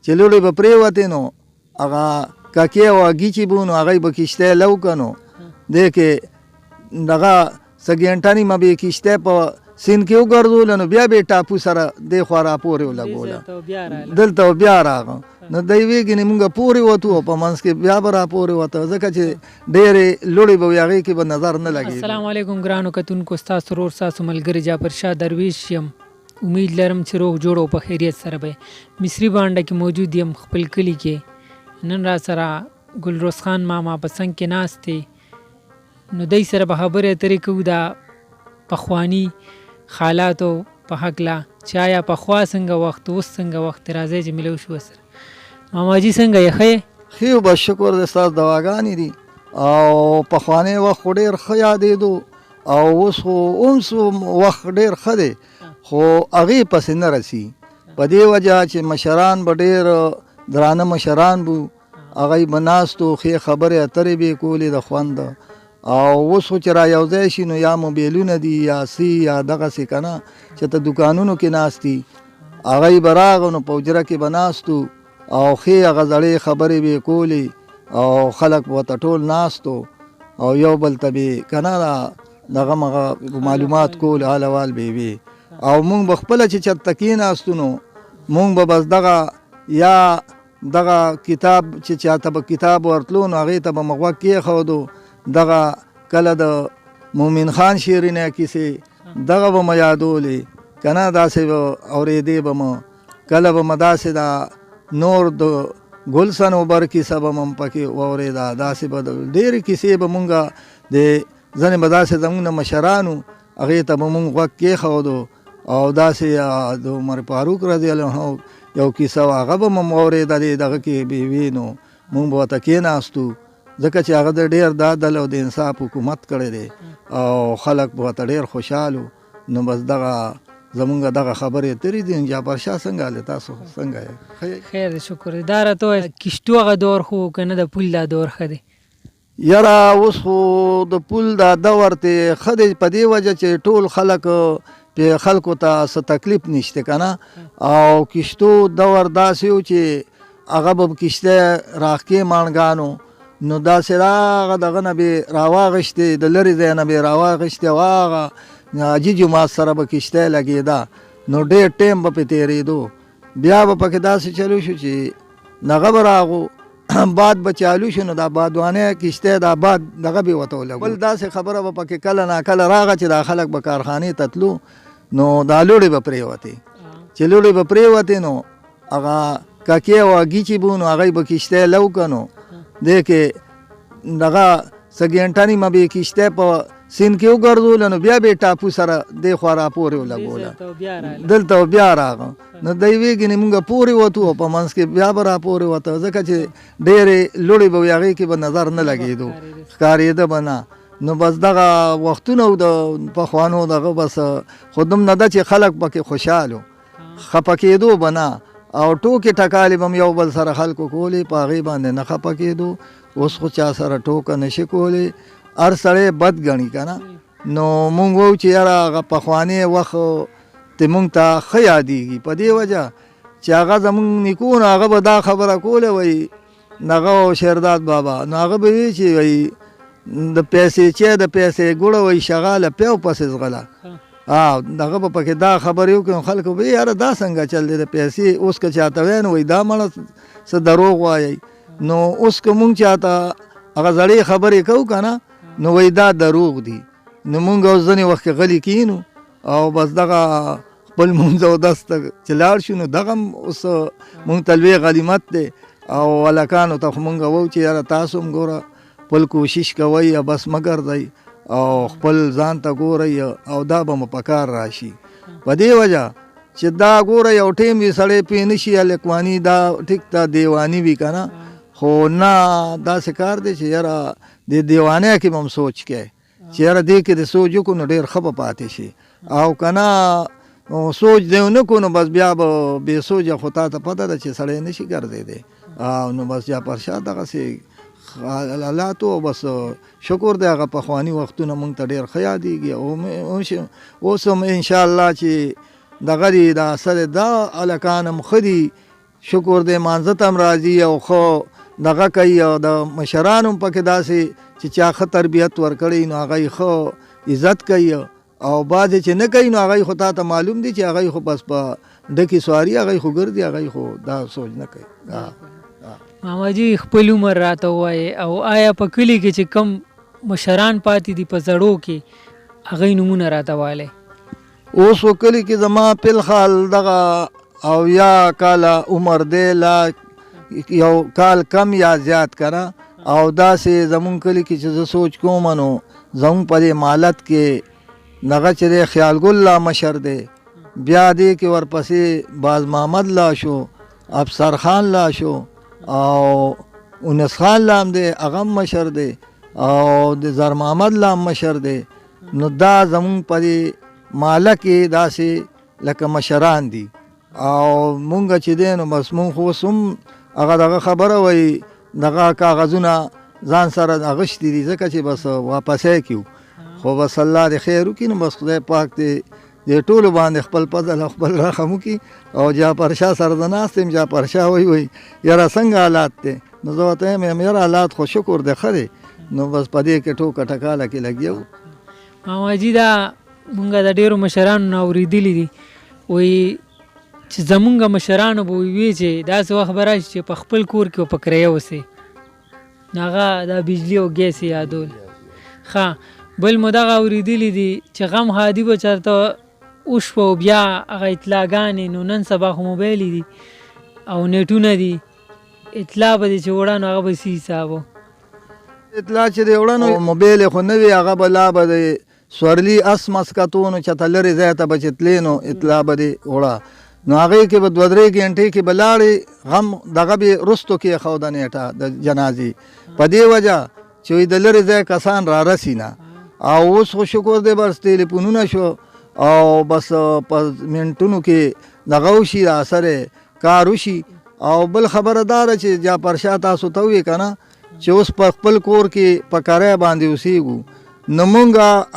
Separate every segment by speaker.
Speaker 1: چې لوړې به پرېوتې نو هغه ککې او اګي چې بو نو هغه به کښتۍ لو که نو دی کې دغه څه ګنټه نیمه به یې کښتۍ په سیند کې وګرځوله نو بیا به یې ټاپو سره دې خوا راپورې ولګوله دلته بیا راغه نو د یوې ګنې مونږ پورې وتو او په منځ کې بیا به راپورې وته ځکه چې ډېرې لوړې به وي هغې کې به نظر نه لګېږي.
Speaker 2: السلام علیکم ګرانو کتونکو، ستاسو ورور ستاسو ملګری جعفر شاه درویش یم. امید لرم چې روغ جوړ او په خیریت سره به مصري بانډه کې موجود یم خپل کلي کې. نن را سره ګلروز خان ماما په څنګ کې ناست دی، نو دی سره به خبرې اترې کوو د پخواني حالاتو په هکله چې آیا پخوا څنګه وخت اوس څنګه وخت. راځئ چې ملو شو سره. ماماجي څنګه یې ښه یې؟
Speaker 1: ښه یو بس شکر دی، ستاسو دواګانې دي او پخوانی وخت خو ډېر ښه یادېدو او اوس خو اوس وخت ډېر ښه دی خو هغې پسې نه رسي په دې وجه چې مشران به ډېر درانه مشران بو، هغوی به ناستو ښې خبرې اترې به یې کولې د خوند. او اوس خو چې را یو ځای شي نو یا موبیلونه دي یا سی یا دغسې که نه چې ته دوکانونو کې ناست دي، هغوی به راغو نو په حجره کې به ناستو او ښې هغه زړې خبرې به یې کولې او خلک به ورته ټول ناستو او یو بل ته به یې که نه دغه مغه معلومات کول حال احوال به یې وي. او مونږ به خپله چې چېرته کېناستو نو مونږ به بس دغه یا دغه کتاب چې چاته به کتاب ورتلو نو هغې ته به مو غوږ کېښودو، دغه کله د مومن خان شیرینه کیسې دغه به مو یادولې که نه داسې به اورېدې به مو، کله به مو داسې د نور د ګل صنوبر کیسه به مو پکې واورېده، داسې به ډېرې کیسې به مونږ د ځینې به داسې زمونږ نه مشرانو هغې ته به مونږ غوږ کېښودو او داسې د عمر فاروق رضی الله عنه یو کیسه وه هغه به مو اورېده دغه کې به وي نو مونږ به ورته کېناستو ځکه چې هغه د ډېر د عدل او د انصاف حکومت کړی دی او خلک به ورته ډېر خوشحالو. نو بس دغه زمونږ دغه خبرې اترې دي. جعفر شاه څنګه حال تاسو څنګه یې؟
Speaker 2: خیر دی، شکر دی. دا راته ووایه کشتو هغه دور خو که نه د پول دا دور ښه دی؟
Speaker 1: یاره اوس خو د پول دا دور ته ښه دی په دې وجه چې ټول خلک په خلکو ته څه تکلیف نشته که نه. او کشتو دور داسې و چې هغه به کشتۍ راښکې ماڼګانو نو داسې راغه دغه نه به راواغېشتې د لرې ځای نه به یې راواغېشتې او هغه حاجي جومات سره به کشتۍ لګېده نو ډېر ټیم به پې تېرېدو. بیا به پکې داسې چلو شو چې دغه به راغو باد به چالو شو نو دا بادوانۍ کشتۍ دا باد دغه به ورته ولګو. بل داسې خبره به پکې کله ناکله راغه چې دا خلک به کارخانې ته تلو نو دا لوړې به پرېوتې چې لوړې به پرېوتې نو هغه ککې او اګي چې بو نو هغوی به کشتۍ لو که نو دی کې دغه څه ګنټه نیمه به یې کښتۍ په سیند کې وګرځوله نو بیا به یې ټاپو سره دې خوا راپورې ولګوله دلته بیا راغه نو د یوې ګنې مونږ پورې وتو او په منځ کې بیا به راپورې وته ځکه چې ډېرې لوړې به وي هغې کې به نظر نه لګېدو ښکارېده به نه. نو بس دغه وختونه د پخوانو دغه بس خو دومره ده چې خلک پکې خوشحال و، خفه کېدو به نه او ټوکې ټکالې به م یو بل سره خلکو کولې په هغې باندې نه خفه کېدو. اوس خو چا سره ټوکه نشي کولی، هر سړی بد ګڼي که نه. نو مونږ وایو چې یاره هغه پخوانی وخت ته مونږ ته ښه یادېږي په دې وجه چې هغه زمونږ نیکونه هغه به دا خبره کوله وایي هغه شیرداد بابا نو هغه به وایي چې وایي د پیسې چې د پیسې ګوړه وایي شغاله پیو پسې ځغله دغه به پکې دا خبرې وکړي خلکو به یاره دا څنګه چل دی د پیسې اوس که چاته وایي نو وایي دا مړه څه دروغ وایي. نو اوس که مونږ چاته هغه زړې خبرې کوو که نه نو وایي دا دروغ دي. نو مونږ اوس ځینې وخت کې غلي کینو او بس دغه خپل مونځ اودس ته چې لاړ شو نو دغه هم اوس مونږ ته لوی غنیمت دی. او هلکانو ته خو مونږ وایو چې یاره تاسو هم ګوره خپل کوشش کوئ بس مه ګرځئ او خپل ځان ته ګورئ او دا به مو په کار راشي په دې وجه چې دا ګوره یو ټیم وي سړی پې نه شي هلکواني دا ټیک ته دیواني وي که نه خو نه داسې کار دی چې یاره د دیوانۍ کې به هم سوچ کوي چې یاره دې کې د سوچ وکړو نو ډېر ښه به پاتې شي او که نه سوچ دی ونه کړو نو بس بیا به بې سوچه خو تا ته پته ده چې سړی نه شي ګرځېدی او نو بس جعفر شاه دغسې حالاتو بس شکر دی هغه پخواني وختونه مونږ ته ډېر ښه یادېږي اوس هم انشاءالله چې دغه دی دا سره دا هلکان هم ښه دي شکر دی مانځه ته هم راځي او ښه دغه کوي او د مشرانو هم پکې داسې چې چا ښه تربیت ورکړی نو هغه یې ښه عزت کوي او بعضې چې نه کوي نو هغه خو تا ته معلوم دی چې هغه خو بس په ډکې سواري هغه خو ګرځي هغه خو دا سوچ نه کوي.
Speaker 2: ماماجي خپل عمر راته ووایې او آیا په کلي کې چې کم مشران پاتې دي په زړو کې هغوی نومونه راته وایلی؟
Speaker 1: اوس و کلي کې زما فلحال دغه او یا کاله عمر دی لا یو کال کم یا زیات کنه او داسې زمونږ کلي کې چې زه سوچ کوم نو زمونږ په دې مالت کې دغه چې دی خیال ګل لا مشر دی، بیا دې کې ورپسې باز محمد لا شو، افسر خان لا شو او اونس خان لا هم دی هغه هم مشر دی او د زر محمد لا هم مشر دی. نو دا زمونږ په دې ماله کې داسې لکه مشران دي او مونږ چې دی نو بس مونږ خو اوس هم هغه دغه خبره وایي دغه کاغذونه ځان سره اغشتي دي ځکه چې بس واپسی کیو، خو بس الله دې خیر وکړي نو بس خدای پاک دې ټولو باندې خپل فضل او خپل رحم وکړي. او جعفر شاه سره د ناست یم، جعفر شاه وایي یاره څنګه حالات دی؟ نو زه ورته وایم یاره حالات خو شکر دی ښه دی. نو بس په دې کې ټوکه ټکاله کې لګیا وو.
Speaker 2: ماماجي دا مونږ د ډېرو مشرانو نه اورېدلي دي وایي چې زمونږ مشرانو به وی چې داسې وخت به راشي چې په خپل کور کې په کرایه اوسئ، نو هغه دا بجلي او ګیس یې یادول. ښه بل مو دغه اورېدلي دي چې غم هادي به چېرته وشوه او بیا هغه اطلاعګانې نو نن سبا خو موبایلې دي او نیټونه دي، اطلاع به دې چې وړه نو هغه به څه حساب و؟
Speaker 1: اطلاع چې دی وړه نو موبایل خو نه وي، هغه به لا به د سورلي اس مسکتو نو چېرته لرې ځای ته به چې تلې نو اطلاع به دې وړه نو هغې کې به 2-3 ګنټې کې به لاړې غم دغه به رستو کې ښوده نیټه د جنازې په دې وجه چې وایي د لرې ځای کسان را رسي نه. او اوس خو شکر دی بس تلیفونونه شو او بس په منټونو کې دغه وشي را سره کار وشي. او بل خبره دا ده چې جعفر شاه تاسو ته ووایي که نه چې اوس په خپل کور کې په کرایه باندې اوسېږو نو مونږ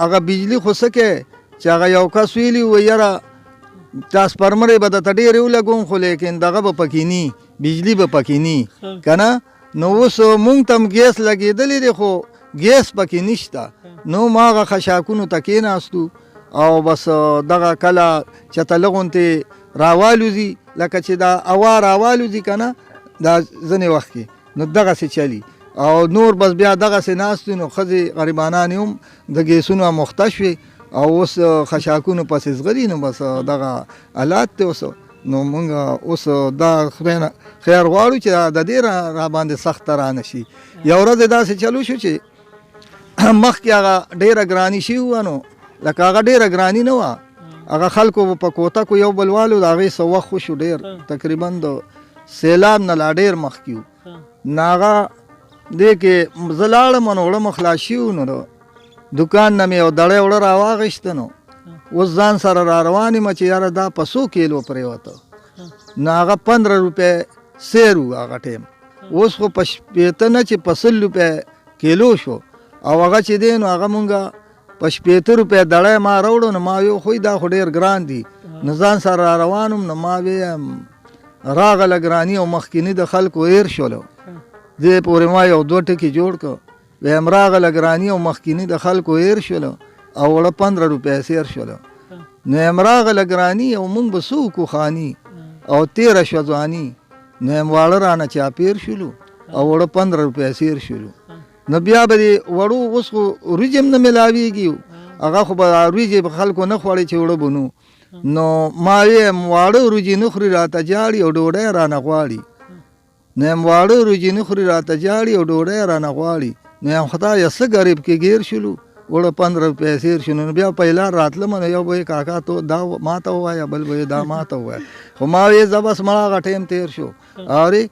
Speaker 1: هغه بجلي خو څه کوې چې هغه یو کس ویلي و یاره ترانسفارمر به درته ډېرې ولګوم خو لیکن دغه به پکې نی بجلي به پکې نی که نه. نو اوس مونږ ته هم ګیس لګېدلی دی خو ګیس پکې نشته. نو ما هغه خشاکونو ته کېناستو او بس دغه کله چېرته لږ غوندې راوالوځي لکه چې دا هوا راوالوځي که نه دا ځینې وخت کې نو دغسې چلي او نور بس بیا دغسې ناستو نو ښځې غریبانانې هم د ګیسونو مخته شوې او اوس خشاکونو پسې ځغلي نو بس دغه حالات دی اوس. نو مونږ اوس دا خدای نه خیر غواړو چې د دې را باندې سخته را نه شي. یو ورځ داسې چلو شو چې مخکې هغه ډېره ګراني شوي وه نو لکه هغه ډېره ګراني نه وه، هغه خلکو په کوتکو یو بل والو د هغې څه وخت وشو ډېر تقریبا د سیلاب نه لا ډېر مخکې وو. نو هغه دې کې زه لاړم نو وړه مو خلاص شوي نو د دوکان نه مې یو دړی وړه را واغېسته نو اوس ځان سره را روان یم چې یاره دا په 100 کیلو پرېوته نو هغه 15 روپۍ سیر و هغه ټیم. اوس خو په 80 نه چې په 100 روپۍ کیلو شو او هغه چې دی نو هغه مونږه په 80 روپۍ دړی ما راوړو نو ما ویل خو دا خو ډېر ګران دي. نو ځان سره را روان وم نو ما ویم راغله ګراني او مخکیني د خلکو هیر شولو دې پورې ما یو 2 ټکي جوړ کړ ویم راغله ګراني او مخکیني د خلکو هیر شولو او وړه 15 روپۍ سیر شولو. نو یم راغله ګراني او مونږ به څه وکړو خاني او 13 شوه ځواني نو یم واړه رانه چاپېر شولو او وړه 15 روپۍ سیر شولو. نو بیا به دې وړو اوس خو وریجې هم نه میلاویږي هغه خو به وریجې به خلکو نه خوړې چې وړه به نو. نو ما ویم واړه وریجې نه خوري راته جاړي او ډوډۍ رانه غواړي. نو یم واړه وریجې نه خوري راته جاړي او ډوډۍ رانه غواړي. نو یم خدایه څه غریب کې ګیر شولو وړه 15 روپۍ سیر شولو. نو بیا پیلا راتلم نو یو به یې کاکا تو دا ما ته ووایه بل به یې دا ما ته ووایه خو ما ویې زه بس مړه هغه ټایم تېر شو. اورې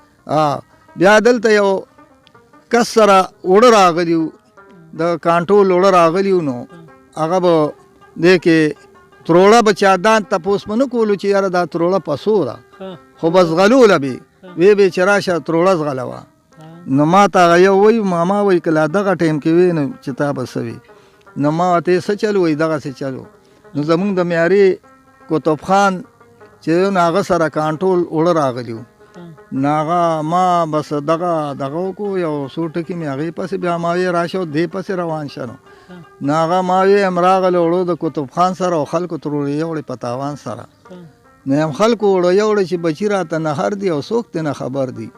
Speaker 1: بیا دلته یو کس سره وړه راغلیو د کانټول وړه راغلیو نو هغه به دې کې تروړه به چا دان تپوس به نه کولو چې یاره دا تروړه په څو ده خو به زغلوله به وی به چې راشه تروړه زغلوه. نو ما ته هغه یو وایي ماما وایي که لا دغه ټایم کې وی نو چې تا به څه وي. نو ما ورته څه چلو وایي دغسې چلو. نو زمونږ د معیاري قطب خان چې نو هغه سره کانټول وړه راغلیو ناغه ما بس دغه کو یو څو ټکي مې هغې پسې بیا ما وی راشه او دې پسې روان شنو ناغه ما وی امراغله وړو د کتب خان سره او خلکو تروړې یوړې په تاوان سره نو هم خلکو وړو یوړې چې بچي راته نهر دي او څوک ته نه خبر دي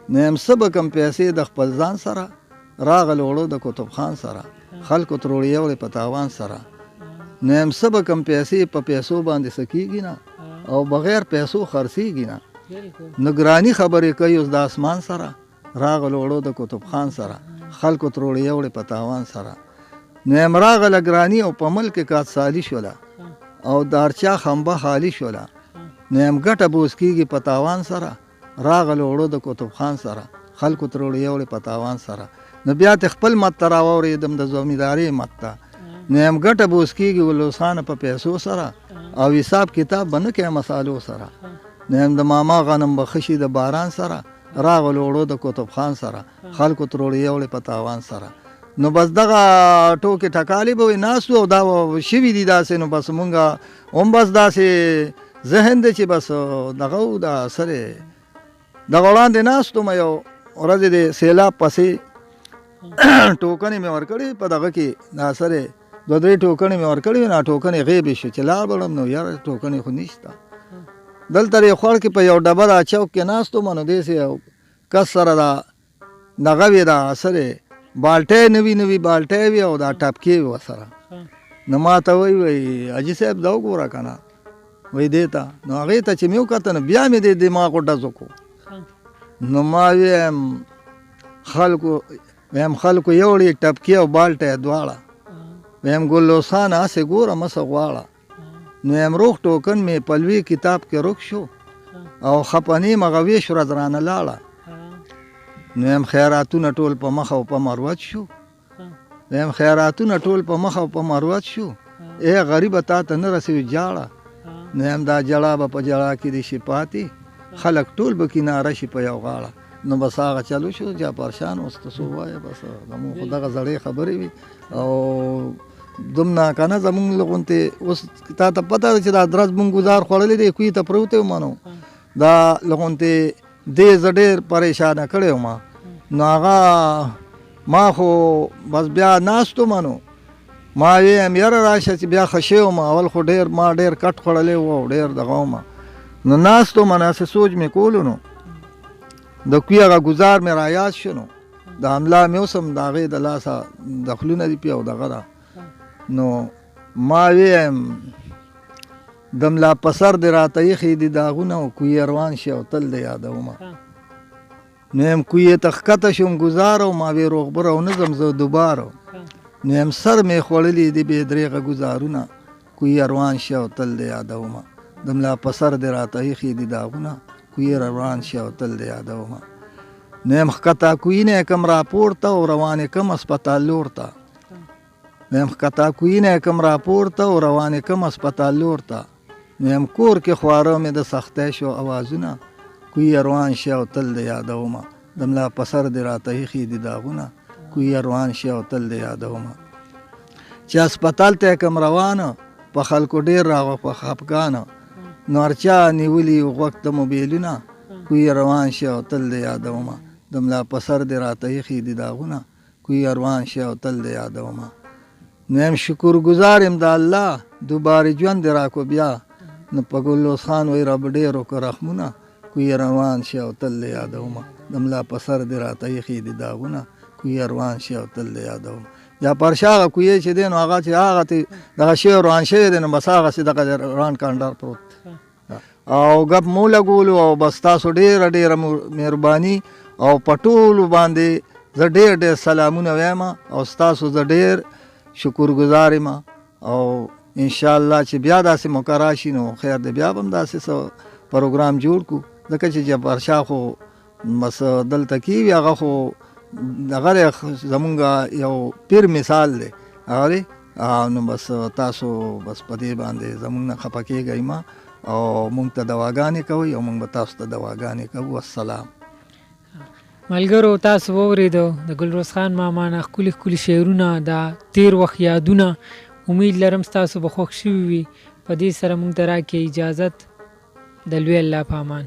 Speaker 1: نو هم څه به کم پیسې د خپل ځان سره راغله وړو د کتب خان سره خلکو تروړې یوړې په تاوان سره نو هم څه به کم پیسې په پیسو باندې سکیږي نه او بغیر پیسو خرڅیږي نه نو ګرانی خبرې کوي اوس د اسمان سره راغله وړو د کتب خان سره خلکو تروړې یوړې په تاوان سره نو هم راغله ګرانی او په ملک کات سالی شوله او د ارچا خمبه خالی شوله نو هم ګټه بوس کېږي په تاوان سره راغله وړو د کتب خان سره خلکو تروړې یوړې په تاوان سره نو بیا ته خپل مت ته راواورېدم د زمیندارۍ مت ته نو هم ګټه بوس کېږي ولوسانه په پیسو سره او حساب کتاب به نه کوې مسالو سره نو هم د ماما غنم به خشي د باران سره راغلو وړو د کتب خان سره خلکو تروړې یوړې په تاوان سره نو بس دغه ټوکې ټکالې به وي ناست او دا شوي دي داسې نو بس مونږ هم بس داسې ذهن دی چې بس دغه و د سرې دغه وړاندې ناست وم یو ورځې د سیلاب پسې ټوکنې مې ورکړې په دغه کې دا سرې دوه درې ټوکنې مې ورکړې وې نه ټوکنې غیبې شو چې لاړ بړم نو یاره ټوکنې خو نشته دلته یې خوړ کې په یو ډبه دا چوک کې ناست وم نو داسې یو کس سره دا دغه وې دا سرې بالټۍ نوي بالټۍ وي او دا ټپکې وي ورسره نو ما ته وایي حاجي صاحب دا وګوره که نه وایي دې ته نو هغې ته چې مې وکتل نو بیا مې دې دماغ ډز وکړو نو ما ویم خلکو یوړې ټپکې او بالټۍ دواړه ویم ګلوسانه هسې ګوره مسه غواړه نو یم روغ ټوکن مې پلوي کتاب کې روک شو او خپنې مغه ویش ورځ رانه لاړه نو یم خیراتونه ټول په مخ او په مروت شو یم خیراتونه ټول په مخ او په مروت شو ای غریبه تا ته نه رسوي جاړه نو یم دا جړه به په جړه کې دي شي پاتې خلک ټول به کناره شي په یو غاړه نو بس هغه چلو شو جا پرشان اوس ته څه ووایه بس زمونږ خو دغه زړې خبرې وي او دومره که نه زمونږ له غوندې اوس تا ته پته ده چې دا درز مونږ ګزار خوړلی دی کوی ته پروتی وم نو دا له غوندې دې زه ډېر پریشانه کړی وم نو هغه ما خو بس بیا ناست وم نو ما ویم یاره راشه چې بیا ښه شوی وم اول خو ما ډېر کټ خوړلی و او ډېر دغه وم نو ناست وم هسې سوچ مې کولو نو د کوی هغه ګزار مې را یاد شو نو د املا مې اوس هم د هغې د لاسه دخلونه دي پې او دغه ده نو ما ویم د ملا په سر دې راته ایښي دي داغونه او کوی روان شي او تل دې یادومه نو یم کوی ته ښکته شوم ګزار او ما وی روغبر او نه ځم زه دوباره نو یم سر مې خوړلي دي بې درېغه ګزارونه کوی روان شي او تل دې یادومه د ملا په سر دې راته ایښي دي داغونه کوی روان شي او تل دې یادومه نو یم ښکته کوی نه کم راپورته او روان کم اسپتال لور ته نیم ښکته کوی نه کم راپورته او روان کم اسپتال لور ته نیم کور کې خواره مې د سختۍ شو اوازونه کوی روان شي او تل دې یادومه د ملا په سر دې راته ایښي دي داغونه کوی روان شي او تل دې یادومه چې اسپتال ته کم روانه په خلکو ډېر راغه په خفګانه نو هر چا نیولي غوږ ته موبیلونه کوی روان شي او تل دې یادومه د ملا په سر دې راته ایښي دي داغونه کوی روان شي او تل دې یادومه نو یم شکر ګزار یم د الله دوباره ژوند دې راکو بیا نو په ګلوس خان وایي رب ډېر وکړه رحمونه کوی روان شي او تل دې یادومه د ملا په سر دې راته ایښي دي داغونه کوی روان شي او تل دې یادومه یا پرشا هغه کوی چې دی نو هغه چې هغه دغه شی روان شوی دی نو بس هغسې دغه روان کانډار پروت او ګپ مو لګولو او بس تاسو ډېره ډېره مهرباني او په ټولو باندې زه ډېر سلامونه وایم او ستاسو زه ډېر شکر گزار یم او انشاءالله چې بیا داسې موقع راشي نو خیر دی بیا به هم داسې څه پروګرام جوړ کړو ځکه چې جبار شاه خو بس دلته کېوي هغه خو دغه زمونږ یو پیر مثال دی هغه نو بس تاسو بس په دې باندې زمونږ نه خفه کېږئ مه او مونږ ته دواګانې کوئ او مونږ به تاسو ته دواګانې کوو السلام
Speaker 2: ملګرو تاسو واورېدو د ګلروز خان ماما نه ښکلي ښکلي شعرونه دا تیر وخت یادونه امید لرم ستاسو به خوښ شوي وي په دې سره موږ ته راکړئ اجازت د لوی الله په امان